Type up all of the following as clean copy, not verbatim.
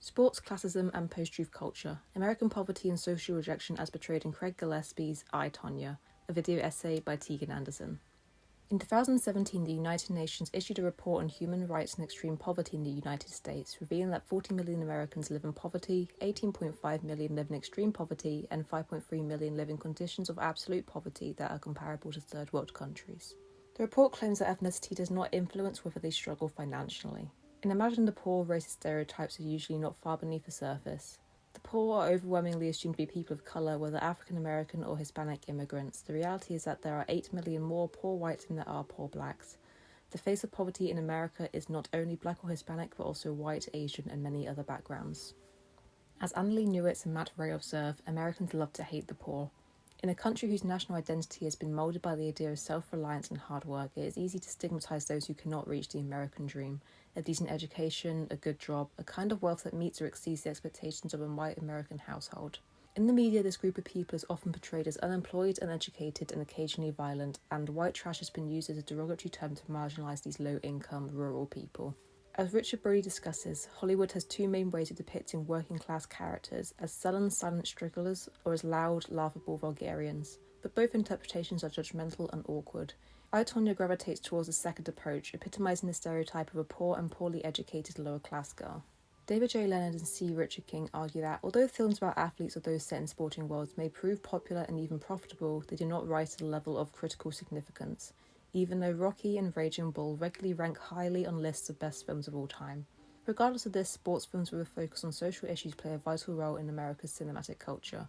Sports, Classism and Post-Truth Culture, American Poverty and Social Rejection as Portrayed in Craig Gillespie's I, Tonya, a video essay by Tegan Anderson. In 2017, the United Nations issued a report on human rights and extreme poverty in the United States, revealing that 40 million Americans live in poverty, 18.5 million live in extreme poverty, and 5.3 million live in conditions of absolute poverty that are comparable to third world countries. The report claims that ethnicity does not influence whether they struggle financially. In Imagine the Poor, racist stereotypes are usually not far beneath the surface. The poor are overwhelmingly assumed to be people of colour, whether African American or Hispanic immigrants. The reality is that there are 8 million more poor whites than there are poor blacks. The face of poverty in America is not only black or Hispanic, but also white, Asian, and many other backgrounds. As Annalee Newitz and Matt Ray observe, Americans love to hate the poor. In a country whose national identity has been moulded by the idea of self-reliance and hard work, it is easy to stigmatise those who cannot reach the American dream. A decent education, a good job, a kind of wealth that meets or exceeds the expectations of a white American household. In the media, this group of people is often portrayed as unemployed, uneducated, and occasionally violent, and white trash has been used as a derogatory term to marginalise these low-income, rural people. As Richard Brody discusses, Hollywood has two main ways of depicting working-class characters, as sullen, silent strugglers or as loud, laughable vulgarians. But both interpretations are judgmental and awkward. I, Tonya gravitates towards the second approach, epitomising the stereotype of a poor and poorly educated lower-class girl. David J. Leonard and C. Richard King argue that, although films about athletes or those set in sporting worlds may prove popular and even profitable, they do not rise to the level of critical significance, even though Rocky and Raging Bull regularly rank highly on lists of best films of all time. Regardless of this, sports films with a focus on social issues play a vital role in America's cinematic culture.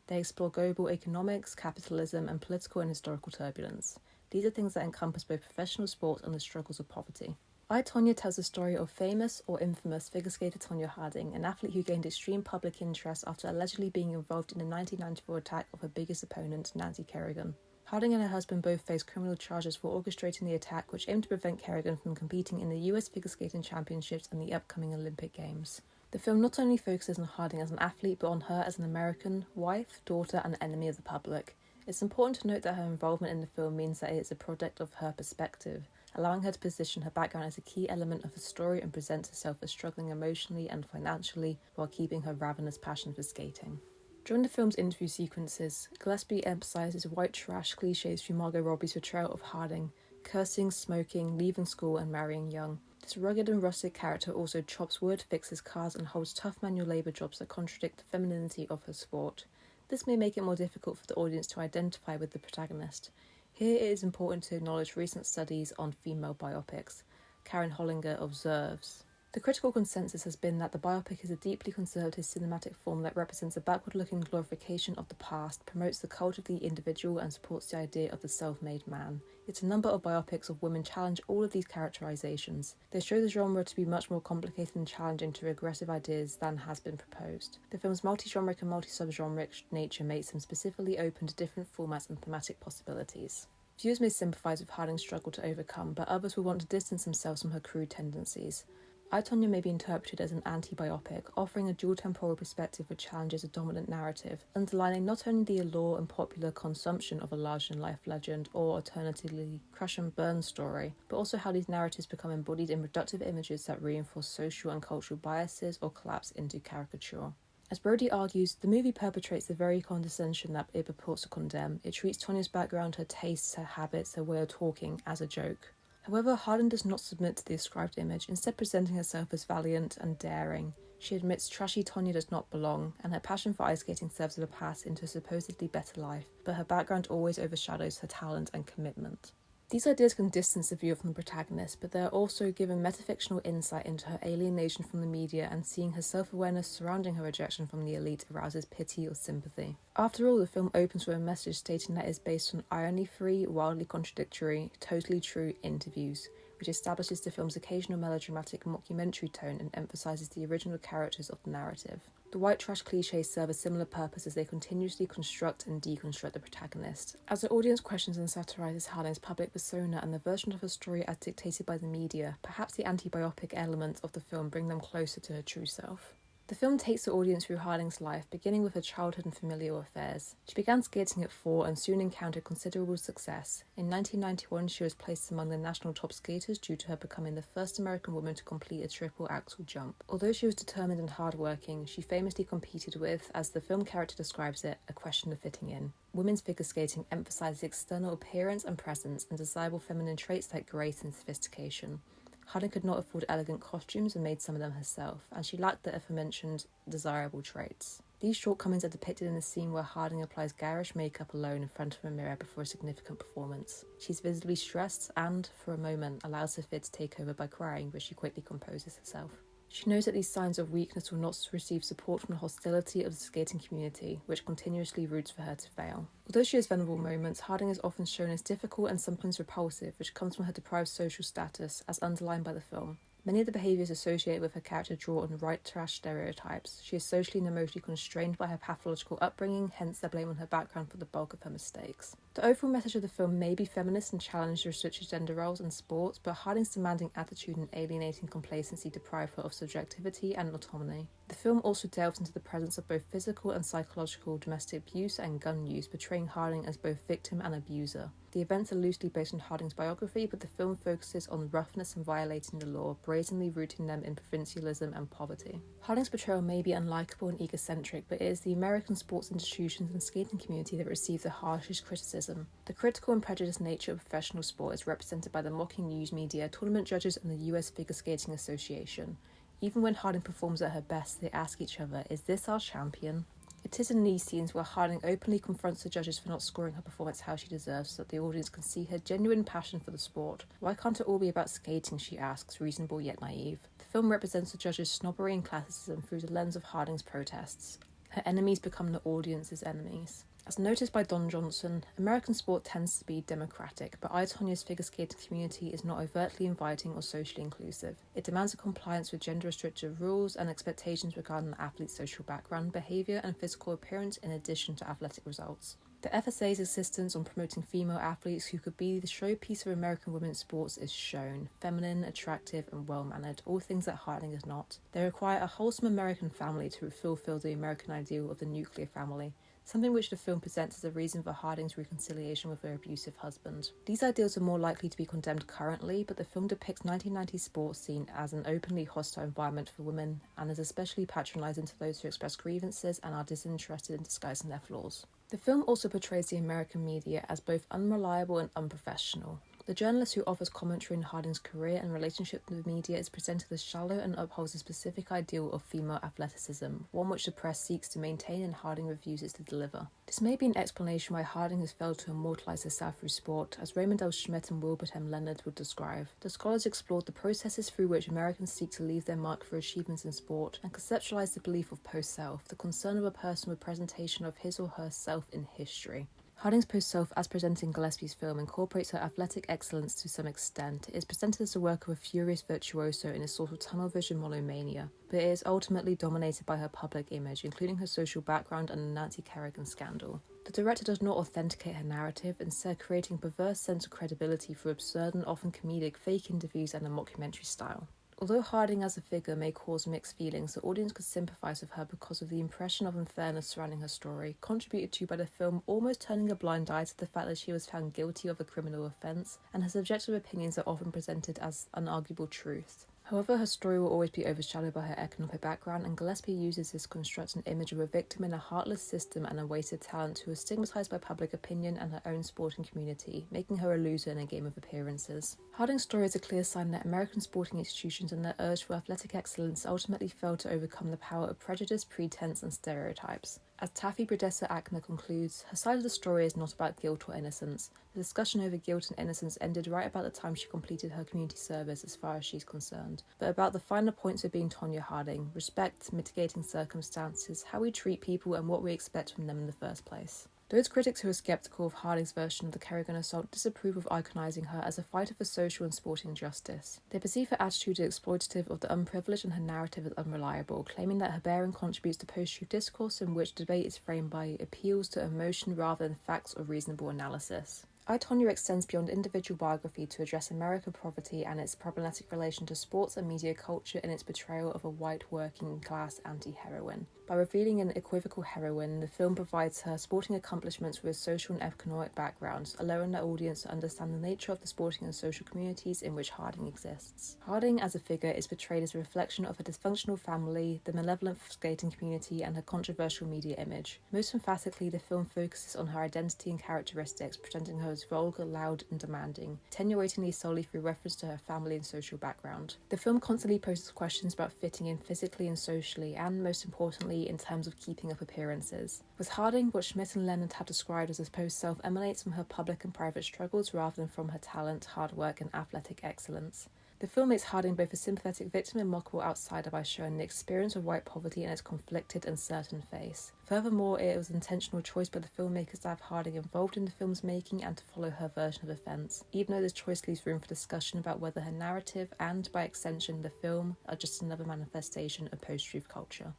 They explore global economics, capitalism, and political and historical turbulence. These are things that encompass both professional sport and the struggles of poverty. I, Tonya tells the story of famous or infamous figure skater Tonya Harding, an athlete who gained extreme public interest after allegedly being involved in the 1994 attack of her biggest opponent, Nancy Kerrigan. Harding and her husband both faced criminal charges for orchestrating the attack, which aimed to prevent Kerrigan from competing in the US Figure Skating Championships and the upcoming Olympic Games. The film not only focuses on Harding as an athlete, but on her as an American, wife, daughter, and enemy of the public. It's important to note that her involvement in the film means that it is a product of her perspective, allowing her to position her background as a key element of the story and present herself as struggling emotionally and financially while keeping her ravenous passion for skating. During the film's interview sequences, Gillespie emphasises white trash cliches through Margot Robbie's portrayal of Harding, cursing, smoking, leaving school and marrying young. This rugged and rustic character also chops wood, fixes cars and holds tough manual labour jobs that contradict the femininity of her sport. This may make it more difficult for the audience to identify with the protagonist. Here it is important to acknowledge recent studies on female biopics. Karen Hollinger observes, "The critical consensus has been that the biopic is a deeply conservative cinematic form that represents a backward-looking glorification of the past, promotes the cult of the individual, and supports the idea of the self-made man. Yet a number of biopics of women challenge all of these characterizations. They show the genre to be much more complicated and challenging to regressive ideas than has been proposed. The film's multi-generic and multi-subgenric nature makes them specifically open to different formats and thematic possibilities." Viewers may sympathise with Harding's struggle to overcome, but others will want to distance themselves from her crude tendencies. I, Tonya may be interpreted as an anti-biopic, offering a dual temporal perspective which challenges a dominant narrative, underlining not only the allure and popular consumption of a larger-than-life legend or alternatively crash and burn story, but also how these narratives become embodied in reductive images that reinforce social and cultural biases or collapse into caricature. As Brody argues, the movie perpetrates the very condescension that it purports to condemn. It treats Tonya's background, her tastes, her habits, her way of talking as a joke. However, Harding does not submit to the ascribed image, instead presenting herself as valiant and daring. She admits trashy Tonya does not belong, and her passion for ice skating serves as a path into a supposedly better life, but her background always overshadows her talent and commitment. These ideas can distance the viewer from the protagonist, but they are also given metafictional insight into her alienation from the media, and seeing her self-awareness surrounding her rejection from the elite arouses pity or sympathy. After all, the film opens with a message stating that it is based on irony-free, wildly contradictory, totally true interviews, which establishes the film's occasional melodramatic mockumentary tone and emphasises the original characters of the narrative. The white trash clichés serve a similar purpose as they continuously construct and deconstruct the protagonist. As the audience questions and satirises Harding's public persona and the version of her story as dictated by the media, perhaps the anti-biopic elements of the film bring them closer to her true self. The film takes the audience through Harding's life, beginning with her childhood and familial affairs. She began skating at 4 and soon encountered considerable success. In 1991, she was placed among the national top skaters due to her becoming the first American woman to complete a triple axel jump. Although she was determined and hardworking, she famously competed with, as the film character describes it, a question of fitting in. Women's figure skating emphasizes external appearance and presence and desirable feminine traits like grace and sophistication. Harding could not afford elegant costumes and made some of them herself, and she lacked the aforementioned desirable traits. These shortcomings are depicted in the scene where Harding applies garish makeup alone in front of a mirror before a significant performance. She's visibly stressed and, for a moment, allows her fear to take over by crying, but she quickly composes herself. She knows that these signs of weakness will not receive support from the hostility of the skating community, which continuously roots for her to fail. Although she has vulnerable moments, Harding is often shown as difficult and sometimes repulsive, which comes from her deprived social status, as underlined by the film. Many of the behaviours associated with her character draw on white trash stereotypes. She is socially and emotionally constrained by her pathological upbringing, hence the blame on her background for the bulk of her mistakes. The overall message of the film may be feminist and challenge the restricted gender roles in sports, but Harding's demanding attitude and alienating complacency deprive her of subjectivity and autonomy. The film also delves into the presence of both physical and psychological domestic abuse and gun use, portraying Harding as both victim and abuser. The events are loosely based on Harding's biography, but the film focuses on roughness and violating the law, brazenly rooting them in provincialism and poverty. Harding's portrayal may be unlikable and egocentric, but it is the American sports institutions and skating community that receive the harshest criticism. The critical and prejudiced nature of professional sport is represented by the mocking news media, tournament judges, and the US Figure Skating Association. Even when Harding performs at her best, they ask each other, "Is this our champion?" It is in these scenes where Harding openly confronts the judges for not scoring her performance how she deserves, so that the audience can see her genuine passion for the sport. "Why can't it all be about skating?" she asks, reasonable yet naive. The film represents the judges' snobbery and classicism through the lens of Harding's protests. Her enemies become the audience's enemies. As noticed by Don Johnson, American sport tends to be democratic, but I, Tonya's figure skating community is not overtly inviting or socially inclusive. It demands a compliance with gender-restrictive rules and expectations regarding the athlete's social background, behaviour and physical appearance in addition to athletic results. The FSA's insistence on promoting female athletes who could be the showpiece of American women's sports is shown. Feminine, attractive and well-mannered, all things that Harding is not. They require a wholesome American family to fulfill the American ideal of the nuclear family, something which the film presents as a reason for Harding's reconciliation with her abusive husband. These ideals are more likely to be condemned currently, but the film depicts 1990s sports scene as an openly hostile environment for women and is especially patronising to those who express grievances and are disinterested in disguising their flaws. The film also portrays the American media as both unreliable and unprofessional. The journalist who offers commentary on Harding's career and relationship with the media is presented as shallow and upholds a specific ideal of female athleticism, one which the press seeks to maintain and Harding refuses to deliver. This may be an explanation why Harding has failed to immortalise herself through sport, as Raymond L. Schmidt and Wilbert M. Leonard would describe. The scholars explored the processes through which Americans seek to leave their mark for achievements in sport and conceptualised the belief of post-self, the concern of a person with presentation of his or herself in history. Harding's post-self, as presented in Gillespie's film, incorporates her athletic excellence to some extent. It is presented as a work of a furious virtuoso in a sort of tunnel vision monomania, but it is ultimately dominated by her public image, including her social background and the Nancy Kerrigan scandal. The director does not authenticate her narrative, instead creating a perverse sense of credibility through absurd and often comedic fake interviews and a mockumentary style. Although Harding as a figure may cause mixed feelings, the audience could sympathise with her because of the impression of unfairness surrounding her story, contributed to by the film almost turning a blind eye to the fact that she was found guilty of a criminal offence, and her subjective opinions are often presented as unarguable truths. However, her story will always be overshadowed by her economic background, and Gillespie uses this to construct an image of a victim in a heartless system and a wasted talent who is stigmatised by public opinion and her own sporting community, making her a loser in a game of appearances. Harding's story is a clear sign that American sporting institutions and their urge for athletic excellence ultimately failed to overcome the power of prejudice, pretense and stereotypes. As Taffy Bredesa-Ackner concludes, her side of the story is not about guilt or innocence. The discussion over guilt and innocence ended right about the time she completed her community service as far as she's concerned, but about the finer points of being Tonya Harding: respect, mitigating circumstances, how we treat people and what we expect from them in the first place. Those critics who are sceptical of Harding's version of the Kerrigan assault disapprove of iconising her as a fighter for social and sporting justice. They perceive her attitude as exploitative of the unprivileged and her narrative as unreliable, claiming that her bearing contributes to post-truth discourse in which debate is framed by appeals to emotion rather than facts or reasonable analysis. I, Tonya extends beyond individual biography to address American poverty and its problematic relation to sports and media culture in its portrayal of a white working-class anti-heroine. By revealing an equivocal heroine, the film provides her sporting accomplishments with social and economic backgrounds, allowing the audience to understand the nature of the sporting and social communities in which Harding exists. Harding as a figure is portrayed as a reflection of her dysfunctional family, the malevolent skating community, and her controversial media image. Most emphatically, the film focuses on her identity and characteristics, presenting her as vulgar, loud, and demanding, attenuating these solely through reference to her family and social background. The film constantly poses questions about fitting in physically and socially, and most importantly, in terms of keeping up appearances. With Harding, what Schmidt and Leonard have described as a supposed self emanates from her public and private struggles rather than from her talent, hard work, and athletic excellence. The film makes Harding both a sympathetic victim and mockable outsider by showing the experience of white poverty in its conflicted and certain face. Furthermore, it was an intentional choice by the filmmakers to have Harding involved in the film's making and to follow her version of events, even though this choice leaves room for discussion about whether her narrative and, by extension, the film, are just another manifestation of post-truth culture.